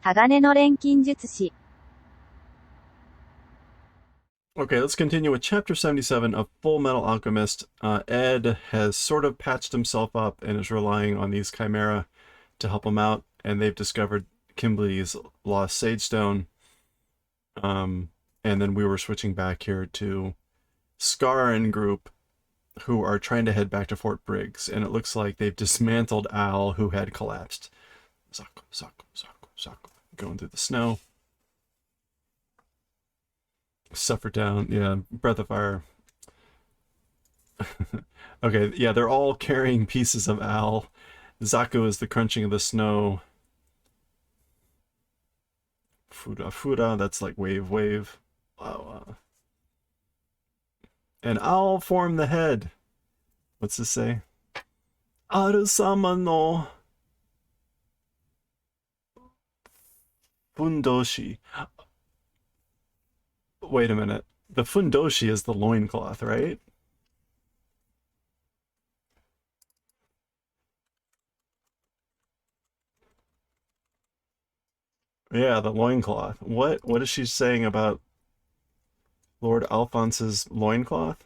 鋼の錬金術師 Okay, let's continue with Chapter 77 of Fullmetal Alchemist. Ed has sort of patched himself up and is relying on these Chimera to help him out, and they've discovered Kimberly's lost Sage Stone. And then we were switching back here to Scar and group, who are trying to head back to Fort Briggs, and it looks like they've dismantled Al, who had collapsed. Going through the snow. Suffer down, yeah, breath of fire. Okay, yeah, they're all carrying pieces of Al. Zaku is the crunching of the snow. Fuda, that's like wave. Wow. And Al form the head. What's this say? Aru-sama no Fundoshi. Wait a minute. The Fundoshi is the loincloth, right? Yeah, the loincloth. What is she saying about Lord Alphonse's loincloth?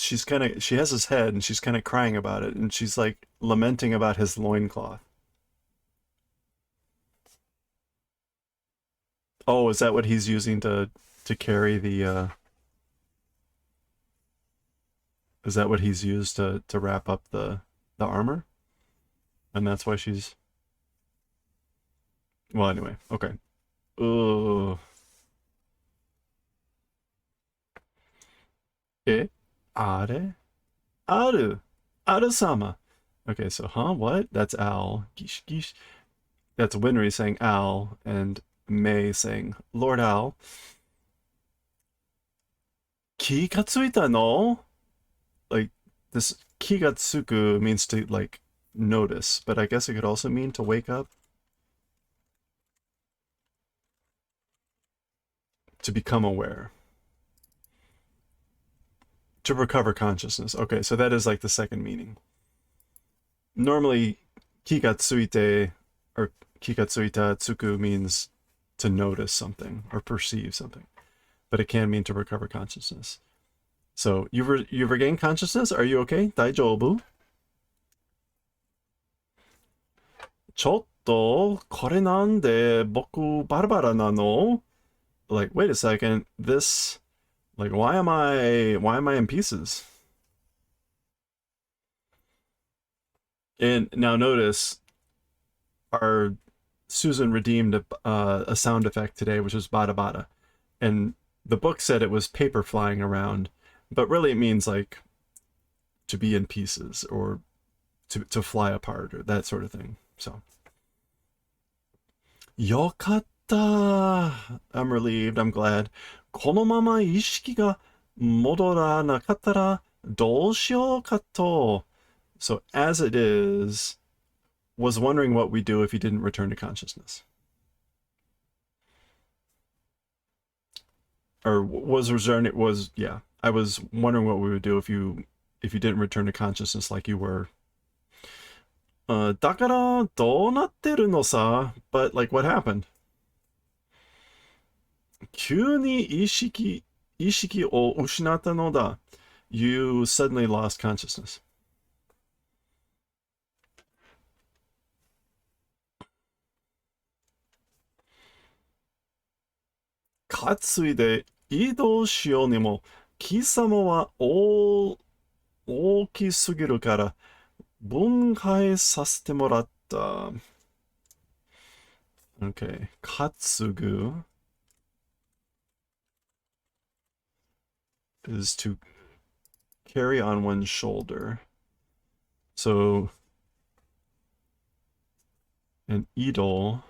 She has his head and she's kind of crying about it, and she's like lamenting about his loincloth. Oh, is that what he's using to carry the is that what he's used to wrap up the armor? And that's why she's well, anyway, okay. Ugh. Eh? Are? Aru. Aru-sama. Okay, so what? That's Al. Gish gish. That's Winry saying Al, and May saying Lord Al. Ki ga tsuita no? Like, this ki ga tsuku means to, like, notice, but I guess it could also mean to wake up. To become aware. To recover consciousness. Okay, so that is like the second meaning. Normally, ki ga tsuite or ki ga tsuita tsuku means to notice something or perceive something, but it can mean to recover consciousness. So you've regained consciousness. Are you okay? Daijoubu? Chotto, kore nande boku barabara nano? Like, wait a second. This, like, why am I in pieces? And now notice, our Susan redeemed a sound effect today, which was bada bada, and the book said it was paper flying around, but really it means like to be in pieces or to fly apart or that sort of thing. So, yokatta. I'm relieved. I'm glad. このまま意識が戻らなかったらどうしようかと. So as it is, was wondering what we do if he didn't return to consciousness. Or was returning was yeah. I was wondering what we would do if you didn't return to consciousness like you were. だからどうなってるのさ? But like what happened? 急に意識を失ったのだ. You suddenly lost consciousness. 担いで移動しようにも、貴様は大きすぎるから分解させてもらった。Okay, 担ぐ is to carry on one's shoulder. So, an idol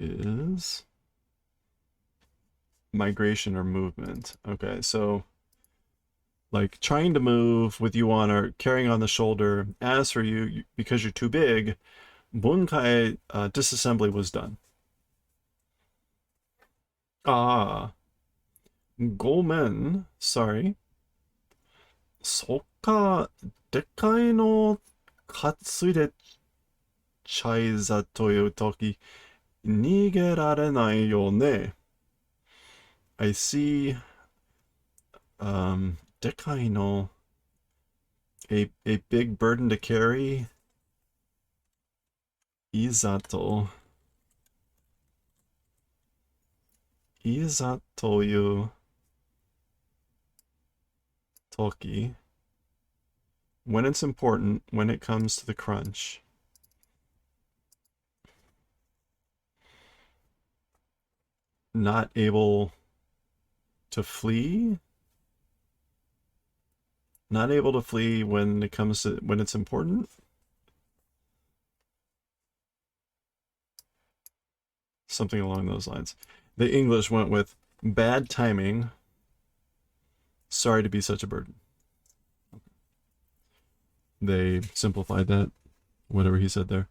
is migration or movement. Okay, so like trying to move with you on or carrying on the shoulder. As for you, because you're too big, bunkai disassembly was done. Ah, Gomen, sorry. そっか、でっかいの担いでちゃいざというとき、逃げられないよね。I see, でかいの, a big burden to carry. いざというとき, when it's important, when it comes to the crunch. Not able to flee? Not able to flee when it's important? Something along those lines. The English went with bad timing. Sorry to be such a burden. They simplified that, whatever he said there.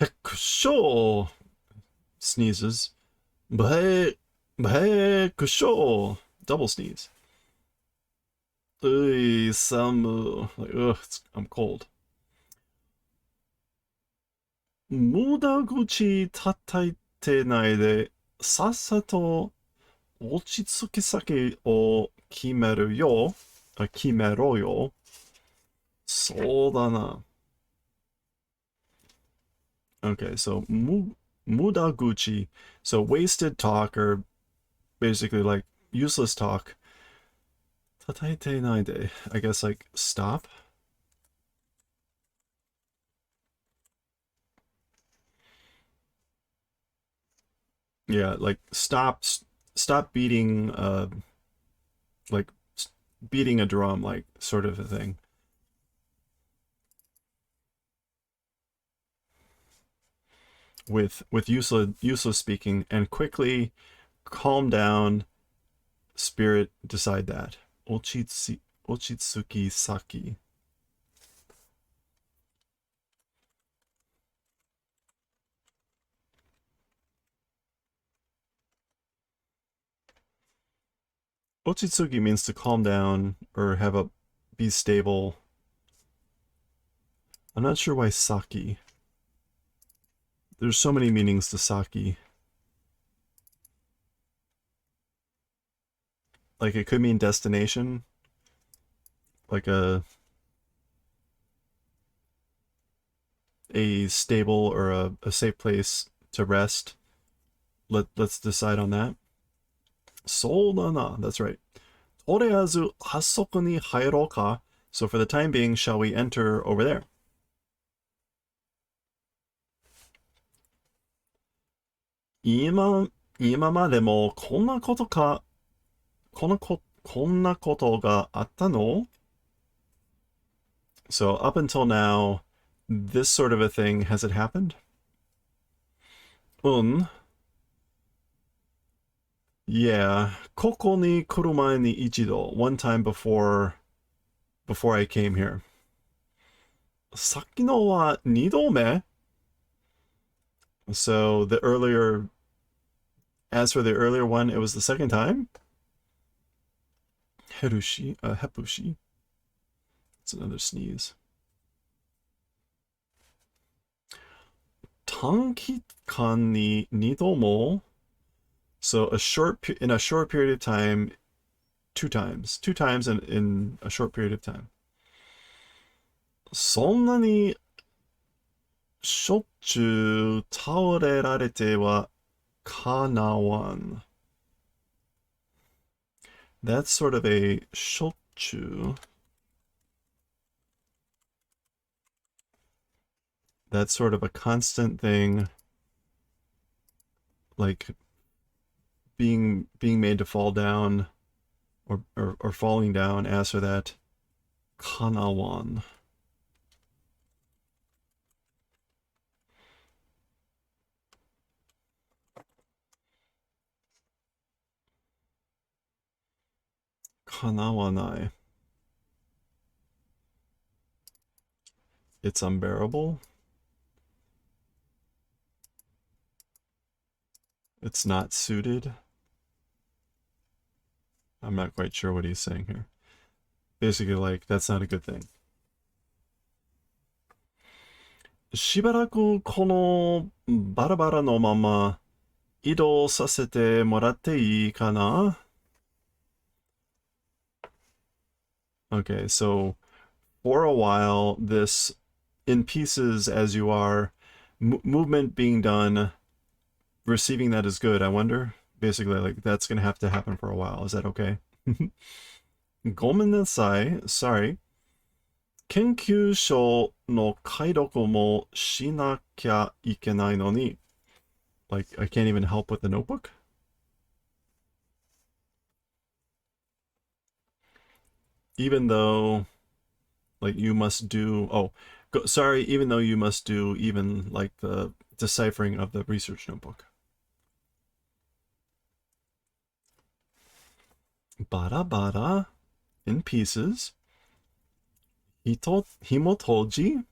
Hekusho sneezes. Kusho. Double sneeze. Samu. Like, ugh, I'm cold. 無駄口叩いてないで、さっさと落ち着き先を決めるよ。決めろよ。そうだな。Okay, so mudaguchi. So wasted talk, or basically like useless talk. Tataite naide. I guess like stop. Yeah, like stop beating like beating a drum, like sort of a thing. With useless speaking, and quickly calm down, spirit, decide that. Ochitsuki saki. Ochitsuki means to calm down or be stable. I'm not sure why saki. There's so many meanings to saki. Like it could mean destination, like a stable or a safe place to rest. Let's decide on that. そうだな, that's right. とりあえず発足に入ろうか. So for the time being, shall we enter over there? 今までもこんなことがあったの? So up until now, this sort of a thing, has it happened? Yeah, ここに来る前に一度, one time before I came here. さっきのは二度目? So as for the earlier one, it was the second time? Hepushi. It's another sneeze. 短期間に二度も? So in a short period of time, two times in a short period of time. そんなにしょっちゅう倒れられてはかなわん. That's sort of a しょっちゅう. That's sort of a constant thing, like being made to fall down or falling down. As for that, kanawan. Kanawanai. It's unbearable. It's not suited. I'm not quite sure what he's saying here. Basically, like, that's not a good thing. しばらくこのバラバラのまま移動させてもらっていいかな? Okay, so for a while, this in pieces as you are, movement being done, receiving that is good, I wonder? Basically, like, that's gonna have to happen for a while. Is that okay? ごめんなさい. Sorry. 研究所の解読もしなきゃいけないのに. Like, I can't even help with the notebook? Even though, like, you must do... Oh, sorry, even though you must do even, like, the deciphering of the research notebook. Bada bada, in pieces. Himotoji.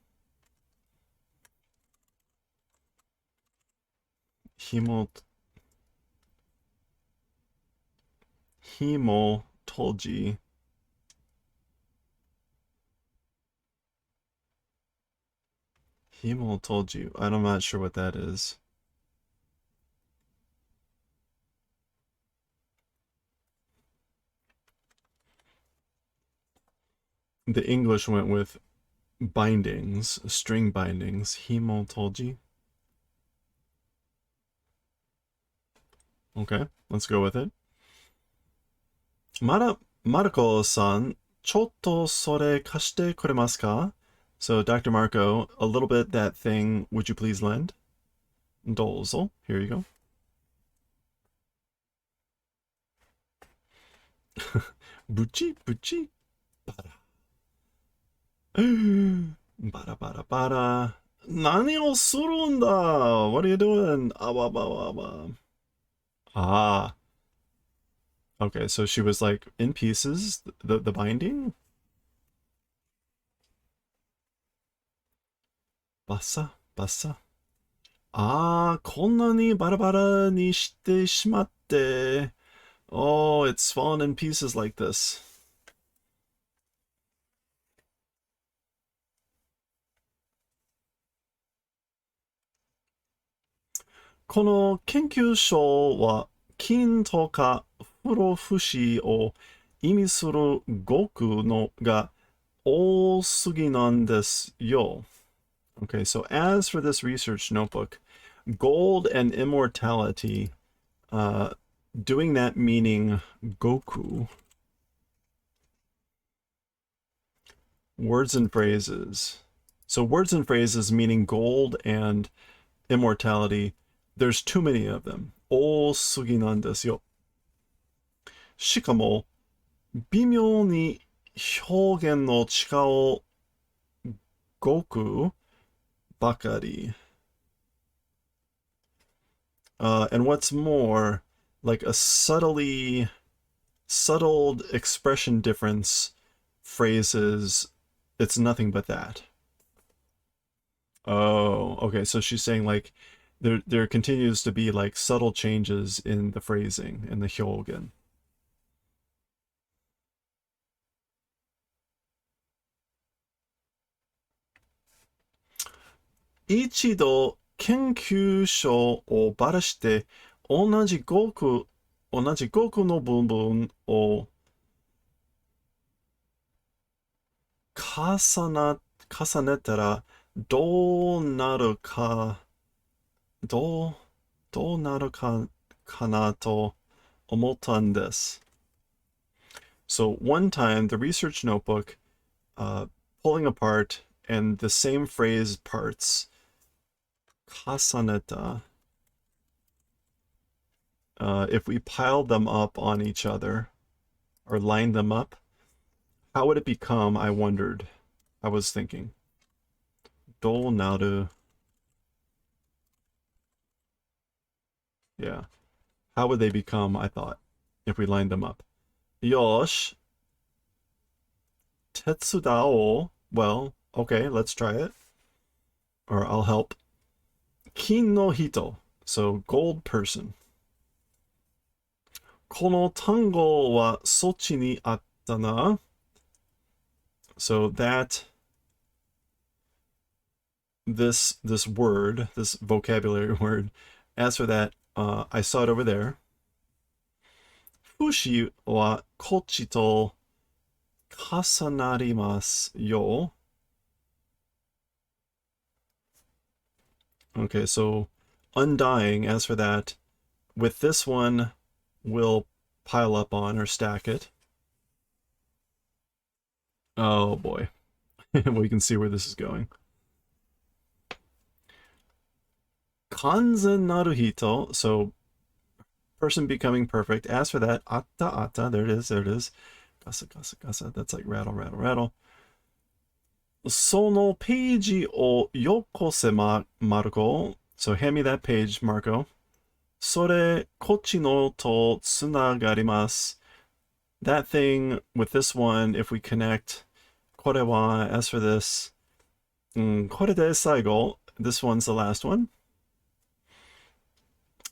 Himotoji. Himotoji. I'm not sure what that is. The English went with bindings, string bindings. Himotoji. Okay, let's go with it. Marco-san, ちょっとそれ貸してくれますか? So, Dr. Marco, a little bit that thing, would you please lend? どうぞ. Here you go. ブチブチバラ。バラバラバラ。何をするんだ? What are you doing? Ah. Okay, so she was like in pieces, the binding? Basa, basa. Ah, こんなにバラバラにしてしまって. Oh, it's fallen in pieces like this. この研究所は金とか不老不死を意味する極のが多すぎなんですよ. Okay, so as for this research notebook, gold and immortality, doing that meaning Goku. Words and phrases. So words and phrases meaning gold and immortality, there's too many of them. 多すぎなんですよ. しかも、微妙に表現の違うGokuばかり. And what's more, like a subtle expression difference phrases, it's nothing but that. Oh, okay. So she's saying like there continues to be like subtle changes in the phrasing in the hyogen. 一度研究所をばらして同じ語句の部分を重ねたらどうなるかなと思ったんです. So one time the research notebook, pulling apart and the same phrase parts, 重ねた, if we piled them up on each other or lined them up, how would it become? I wondered. I was thinking. どうなる? Yeah. How would they become, I thought, if we lined them up? よし. 手伝おう. Well, okay, let's try it. Or I'll help. 金の人. So, gold person. この単語はそっちにあったな. So that this word, this vocabulary word, as for that, I saw it over there. fushi はこっちと重なりますよ. Okay, so undying, as for that, with this one, we'll pile up on or stack it. Oh boy. We can see where this is going. Kanzen naru hito, so person becoming perfect. As for that, atta, there it is. Gasa, gasa, gasa, that's like rattle, rattle, rattle. そのページをよこせ、Marco. So hand me that page, Marco. それ、こっちのとつながります. That thing with this one, if we connect, これは, as for this, これで最後. This one's the last one.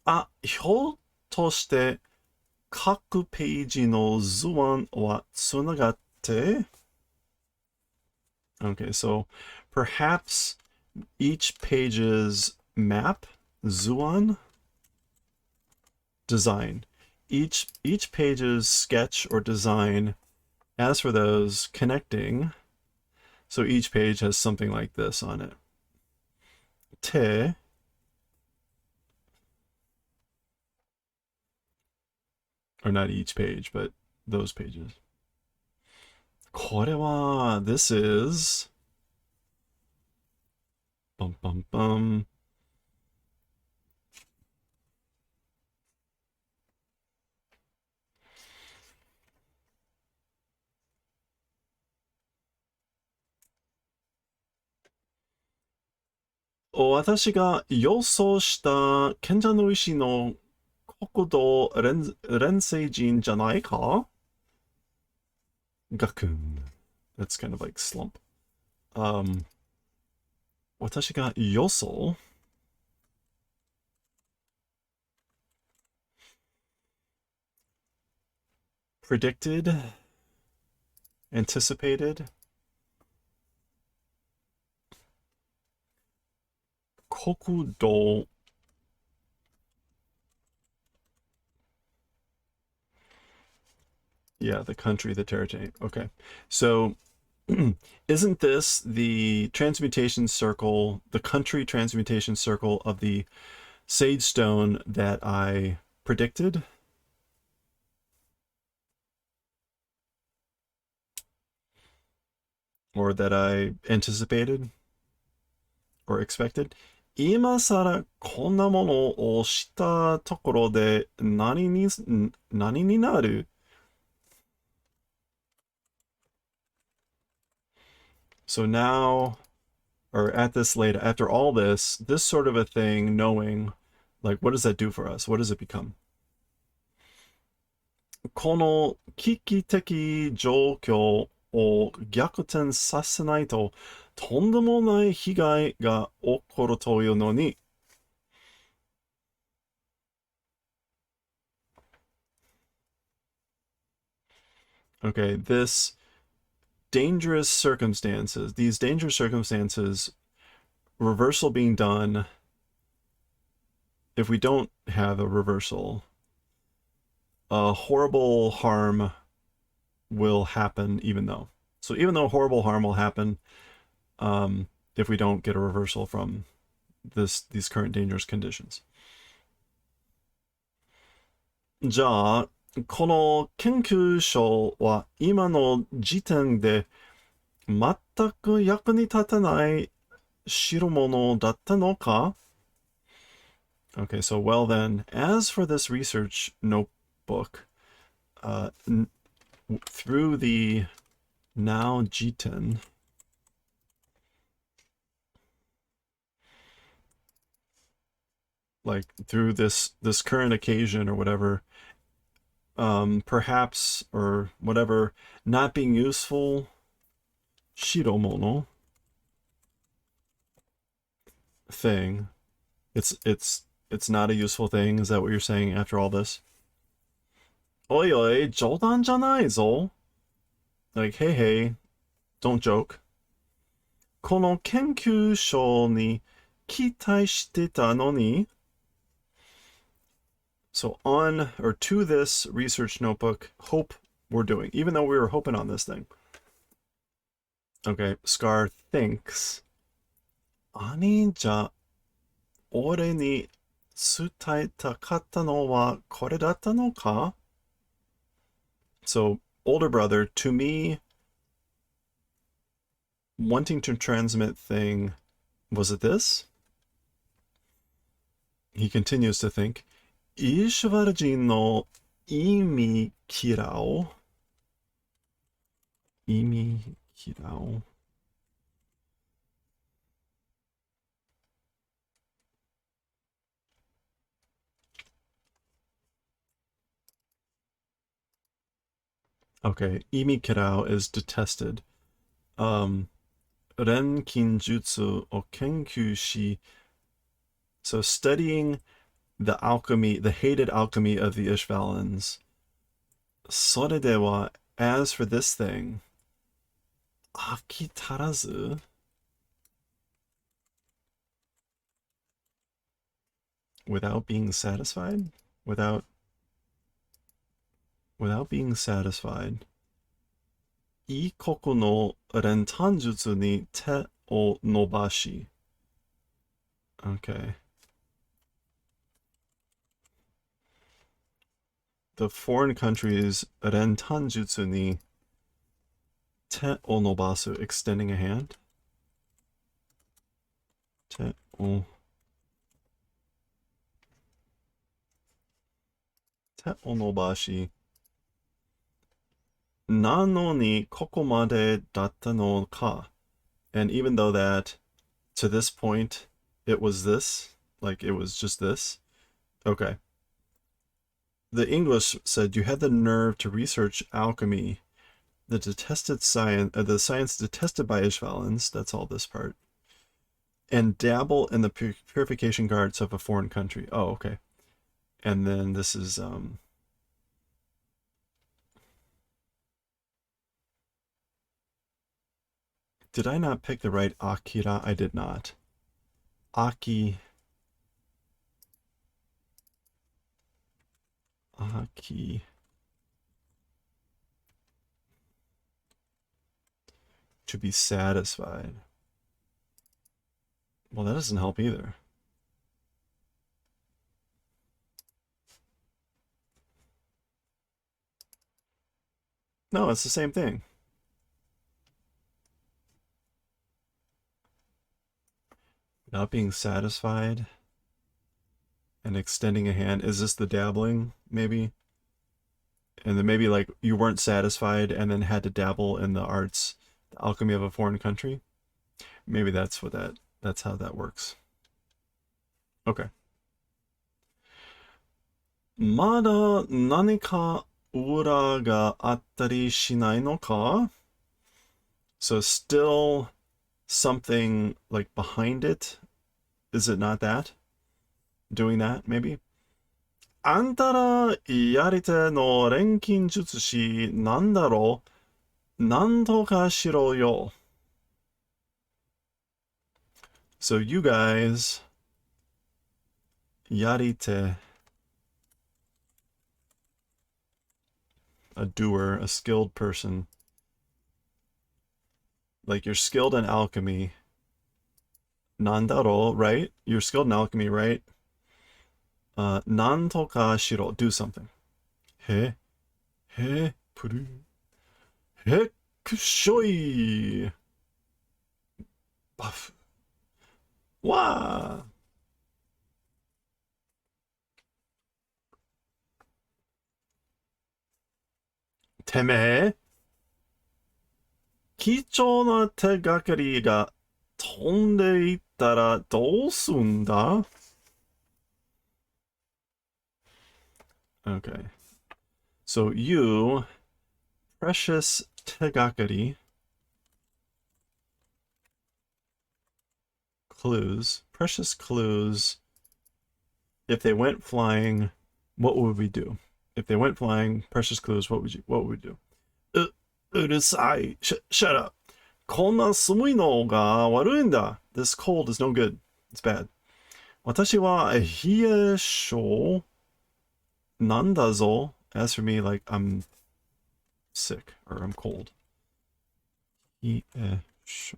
あ、ひょっとして各ページの図案はつながって? Okay, so perhaps each page's map, zuan, design. Each page's sketch or design, as for those, connecting. So each page has something like this on it. Te. Or not each page, but those pages. これは, this is, bum bum bum. 私が予想した賢者の石の国土連星人じゃないか? ガクン. That's kind of like slump. 私が予想? Predicted? Anticipated? 国土 Yeah, the country, the territory. Okay. So isn't this the transmutation circle, the country transmutation circle of the Sage Stone that I predicted? Or that I anticipated? Or expected? 今更こんなものをしたところで何になる? So now, or at this late, after all this sort of a thing, knowing, like, what does that do for us? What does it become? この危機的状況を逆転させないと、とんでもない被害が起こるというのに、Okay, these dangerous circumstances, reversal being done, if we don't have a reversal, a horrible harm will happen even though. So even though horrible harm will happen, if we don't get a reversal from these current dangerous conditions. じゃあ、この研究所は今の時点で全く役に立たない代物だったのか? Okay, so well then, as for this research notebook, through the now Jiten, like through this current occasion or whatever, perhaps or whatever, not being useful, shiromono thing, it's not a useful thing. Is that what you're saying after all this? Oi oi, 冗談じゃないぞ. Like, hey hey, don't joke. この研究所に期待してたのに. So on, or to this research notebook, hope we're doing, even though we were hoping on this thing. Okay, Scar thinks. 兄じゃ俺に伝えたかったのはこれだったのか? So, older brother, to me, wanting to transmit thing, was it this? He continues to think, イシュバル人の意味嫌う? 意味嫌う? Okay, 意味嫌う is detested. 錬金術を研究し, so studying the alchemy, the hated alchemy of the Ishvalans. それでは, as for this thing, 飽き足らず? Without being satisfied? Without being satisfied. 異国の錬金術に手を伸ばし. Okay. The foreign countries 錬金術に手を伸ばす, extending a hand. 手を伸ばし. なのにここまでだったのか. And even though that, to this point, it was this, like it was just this. Okay. The English said you had the nerve to research alchemy, the science detested by Ishvalans, that's all this part, and dabble in the purification arts of a foreign country. Oh, okay. And then this is, did I not pick the right Akira? I did not. Aki. To be satisfied. Well, that doesn't help either. No, it's the same thing. Not being satisfied and extending a hand. Is this the dabbling, maybe? And then maybe like you weren't satisfied and then had to dabble in the arts, the alchemy of a foreign country. Maybe that's how that works. Okay. まだ何か裏があったりしないのか? So still something like behind it? Is it not that? Doing that, maybe? あんたらやり手の錬金術師なんだろう? なんとかしろよ. So you guys, やり手, a doer, a skilled person. Like you're skilled in alchemy. Nandaro, right? You're skilled in alchemy, right? Nantoka shiro, do something. He puru. He kushoi. Buff. Wah. Teme. 貴重な手がかりが飛んでいったらどうすんだ? Okay. So you, precious tegakari, clues, precious clues, if they went flying, what would we do? if they went flying, precious clues, what would we do? うるさい. Shut up. こんな寒いのが悪いんだ. This cold is no good. It's bad. 私は冷え性なんだぞ. As for me, like, I'm sick or I'm cold. 冷え性.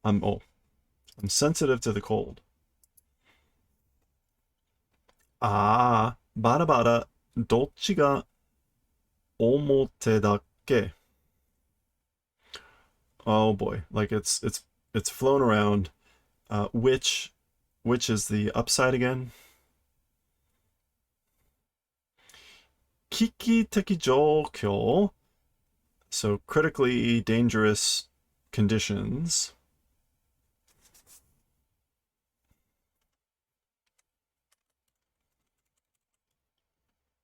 I'm sensitive to the cold. バラバラ. どっちが表だっけ? Oh boy, like it's flown around. Which is the upside again? 危機的状況. So critically dangerous conditions.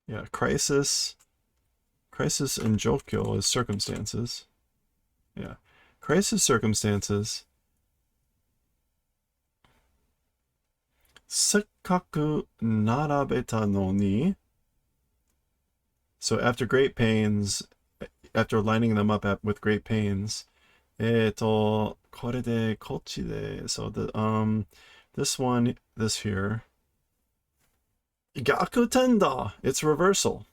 Yeah, crisis and jokyo is circumstances. Yeah. Crisis circumstances. せっかく並べたのに. So after great pains, after lining them up with great pains, これでこっちで. So this one, this here. 逆転だ. It's reversal.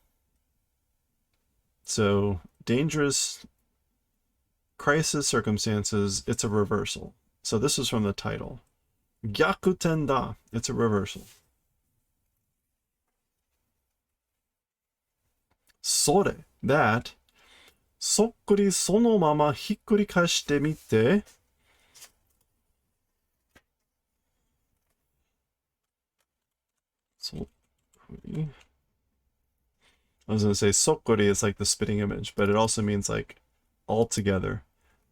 So dangerous crisis circumstances, it's a reversal. So this is from the title. 逆転だ. It's a reversal. それ, that. そっくりそのままひっくり返してみて. I was going to say sokkuri is like the spitting image, but it also means like altogether.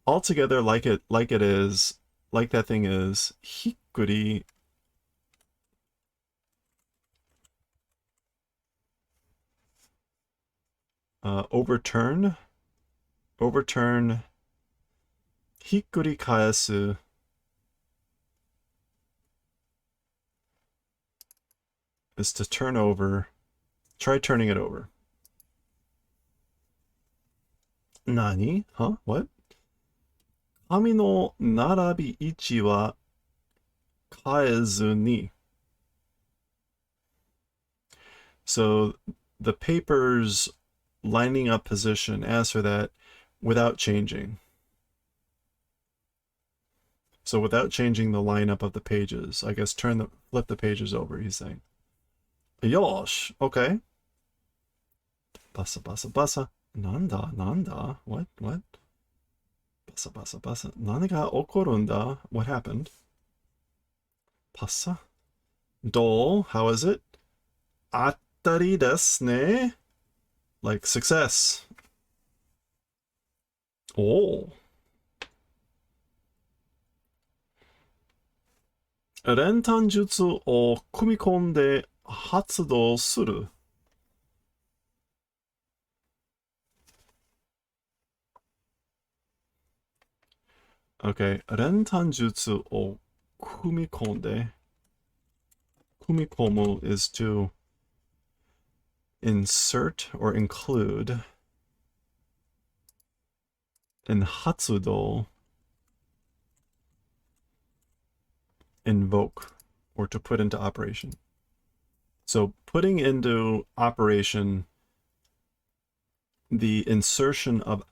Altogether, like it is, like that thing is. Hikkuri. Overturn. Hikkuri kaesu. Is to turn over. Try turning it over. Nani? Huh? What? 紙の並び位置は変えずに. So the paper's lining up position, as for that, without changing. So without changing the lineup of the pages, I guess flip the pages over, he's saying. Yosh, okay. Basa. Nanda? What? Basa. Naniga okorunda? What happened? Pasa? Do, how is it? Attari desu ne? Like success. Oh. 練炭術を組み込んで発動する. Okay, 練炭術を組み込んで. 組み込む is to insert or include. And 発動, invoke, or to put into operation. So putting into operation the insertion of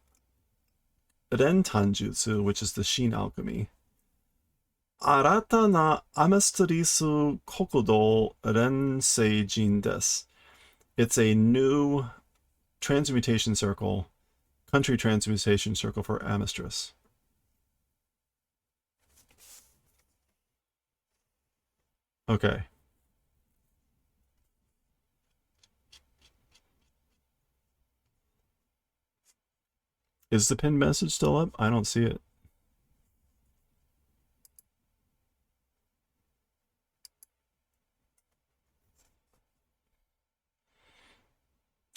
Rentanjutsu, which is the Shin alchemy. Arata na amestarisu kokudo renseijin desu. It's a new transmutation circle, country transmutation circle for Amestris. Okay. Is the pinned message still up? I don't see it.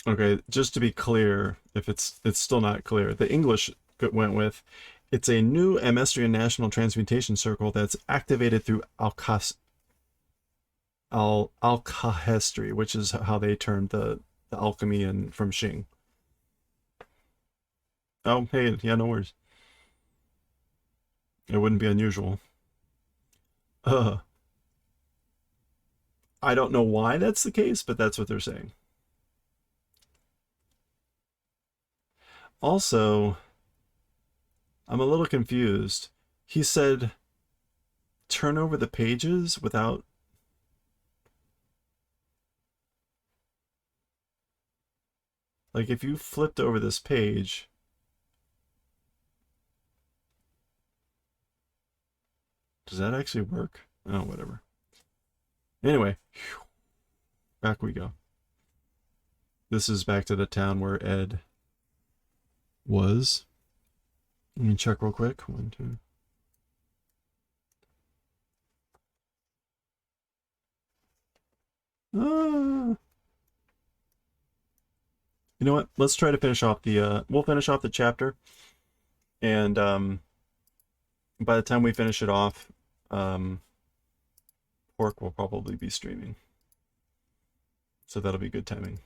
Okay, just to be clear, if it's still not clear, the English went with, it's a new Amestrian national transmutation circle that's activated through alkahestry, which is how they termed the the alchemy and from Shing. Oh, hey, yeah, no worries. It wouldn't be unusual. Uh, I don't know why that's the case, but that's what they're saying. Also, I'm a little confused. He said turn over the pages without... Like, if you flipped over this page... Does that actually work? Oh, whatever. Anyway, back we go. This is back to the town where Ed was. Let me check real quick. 1, 2. You know what? Let's try to finish off the, we'll finish off the chapter. And, by the time we finish it off, Pork will probably be streaming. So that'll be good timing.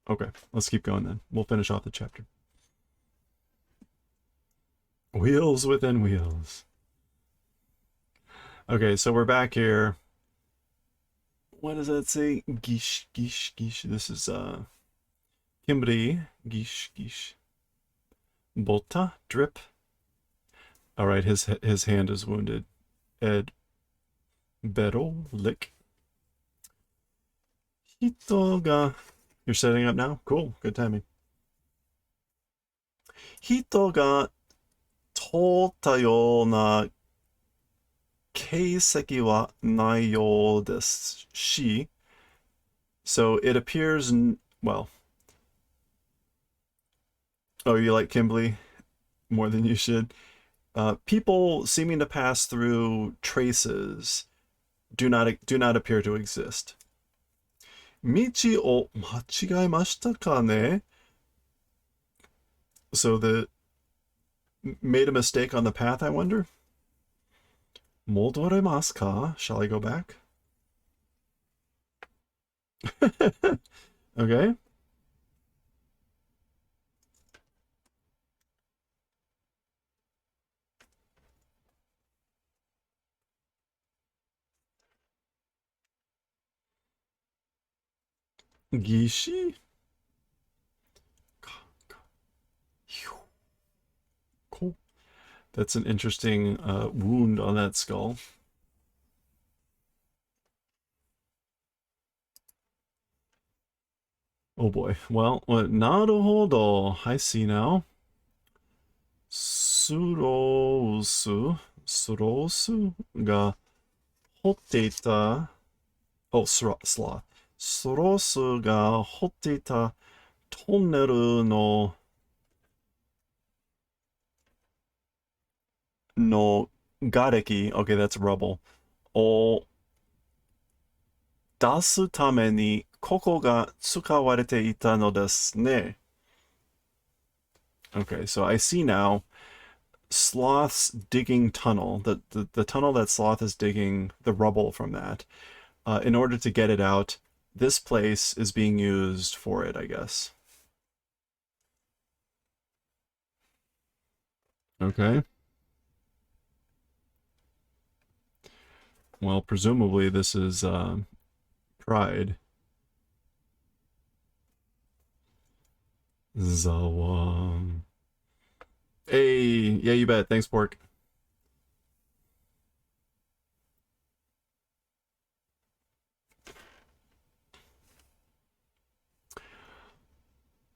Okay, let's keep going then. We'll finish off the chapter. Wheels within wheels. Okay, so we're back here. What does that say? Gish, gish, gish. This is, Kimbri. Gish, gish. Bolta. Drip. Alright, his hand is wounded. Ed. Beryl. Lick. Hito ga... You're setting up now? Cool. Good timing. Hito ga totta you na keiseki wa nai you desu shi. So it appears... Well... Oh, you like Kimberly more than you should? People seeming to pass through traces do not appear to exist. Michi o machigaimashita ka ne? So the made a mistake on the path, I wonder? Modoremasu ka? Shall I go back? Okay. Gishi? Cool. That's an interesting wound on that skull. Oh boy. Well, naruhodo. I see now. Surosu ga hotte Oh, sloth. Surosu ga hotte tonneru no gareki. Okay, that's rubble. O dasu tame ni koko ga tsukawarete ita no desu ne. Okay, so I see now Sloth's digging tunnel, the tunnel that Sloth is digging, the rubble from that. In order to get it out, this place is being used for it, I guess. Okay. Well, presumably this is Pride. Zawa. Hey, yeah, you bet. Thanks, Pork.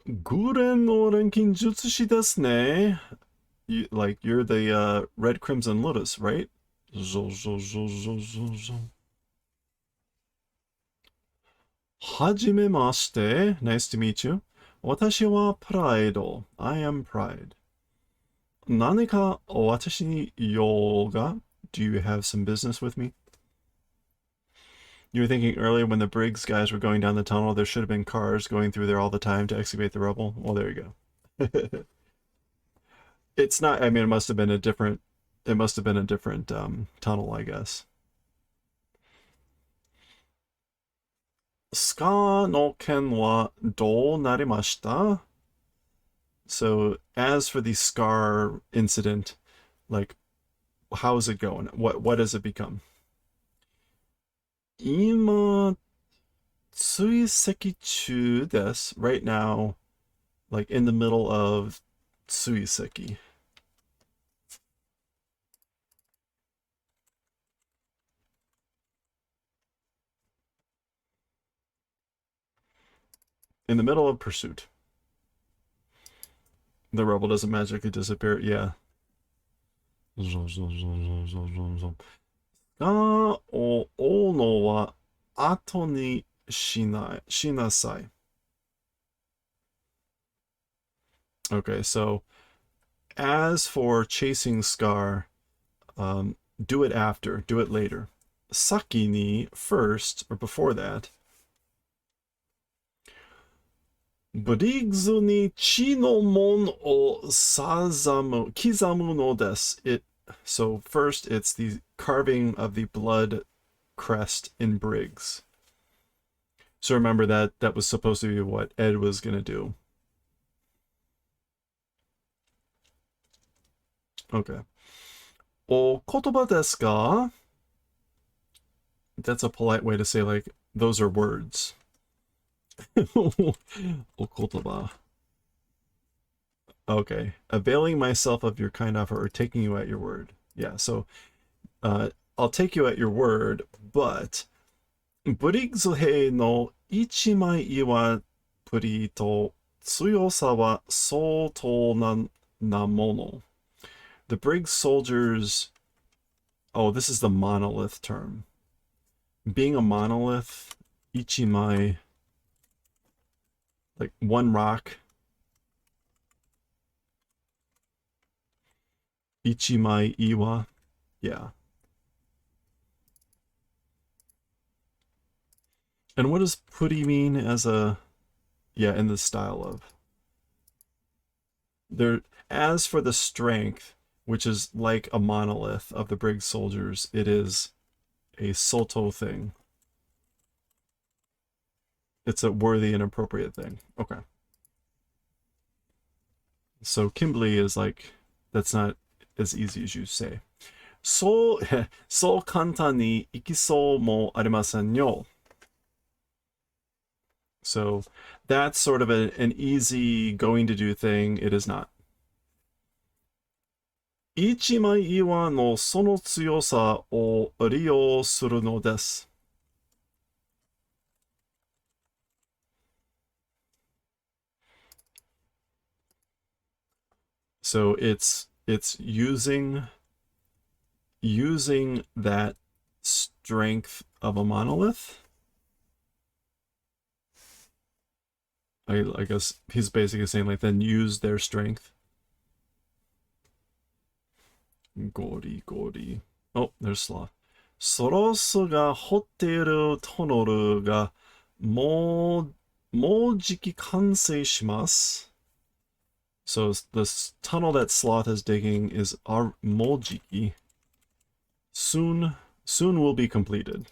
Guren Oren Kinjutsushi desu ne. You're the Red Crimson Lotus, right? Hajimemashite. Nice to meet you. Watashi wa Pride. I am Pride. Nanika watashi ni yoga? Do you have some business with me? You were thinking earlier when the Briggs guys were going down the tunnel, there should have been cars going through there all the time to excavate the rubble. Well, there you go. It's not, I mean, it must have been a different It must have been a different tunnel, I guess. Ska no ken wa dou narimashita? So as for the Scar incident, like how is it going? What has it become? Ima tsuiseki chu desu. Right now, like in the middle of tsuiseki. In the middle of pursuit. The rebel doesn't magically disappear. Yeah. Ga o ono wa ato ni shinasai. Okay, so as for chasing Scar, do it after, do it later. Saki ni first, or before that. Briggs ni chi no mon o kizamu no desu. So first, it's the carving of the blood crest in Briggs. So remember that was supposed to be what Ed was gonna do. Okay. O kotoba desu ka? That's a polite way to say like those are words. O kotoba. Okay. Availing myself of your kind offer or taking you at your word. Yeah, so I'll take you at your word, but Briggs hei no ichimai iwa puri to tsuyosa wa soutou na mono. The Briggs soldiers. Oh, this is the monolith term. Being a monolith, ichimai, like one rock. Ichimai iwa. Yeah. And what does puri mean as a, yeah, in the style of? There, as for the strength, which is like a monolith of the Briggs soldiers, it is a Soto thing. It's a worthy and appropriate thing. Okay. So Kimberly is like, that's not as easy as you say. So kantan ni ikisou mo arimasen yo. So that's sort of an easy going to do thing. It is not. Ichimai iwa no sono tsuyosa o ryo suru no desu. So it's using that strength of a monolith. I guess he's basically saying like then use their strength. Gori gori. Oh, there's sloth. Sorosu ga hotte iru tonoru ga mo jiki kansei shimasu. So this tunnel that Sloth is digging is our Moljiki. Soon will be completed.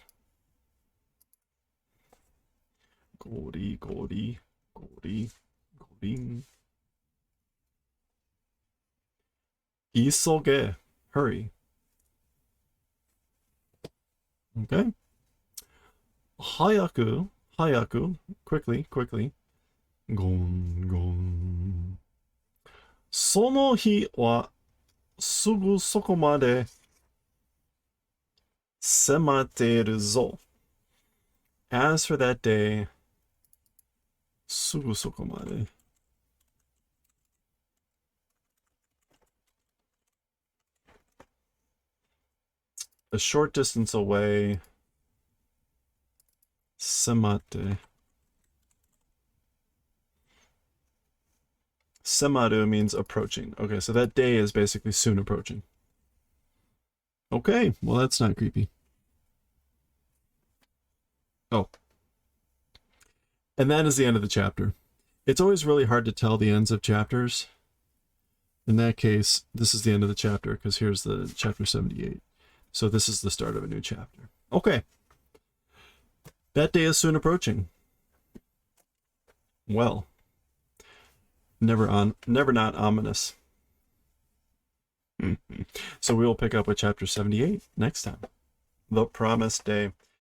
Gori, gori, gori, gori. Isoge, hurry. Okay. Hayaku, quickly. Gon, gon. その日はすぐそこまで迫っているぞ。As for that day, すぐそこまで。A short distance away, 迫って。Semaru means approaching. Okay, so that day is basically soon approaching. Okay, well that's not creepy. Oh. And that is the end of the chapter. It's always really hard to tell the ends of chapters. In that case, this is the end of the chapter, because here's the chapter 78. So this is the start of a new chapter. Okay. That day is soon approaching. Well, never not ominous. So we will pick up with chapter 78 next time. The Promised Day.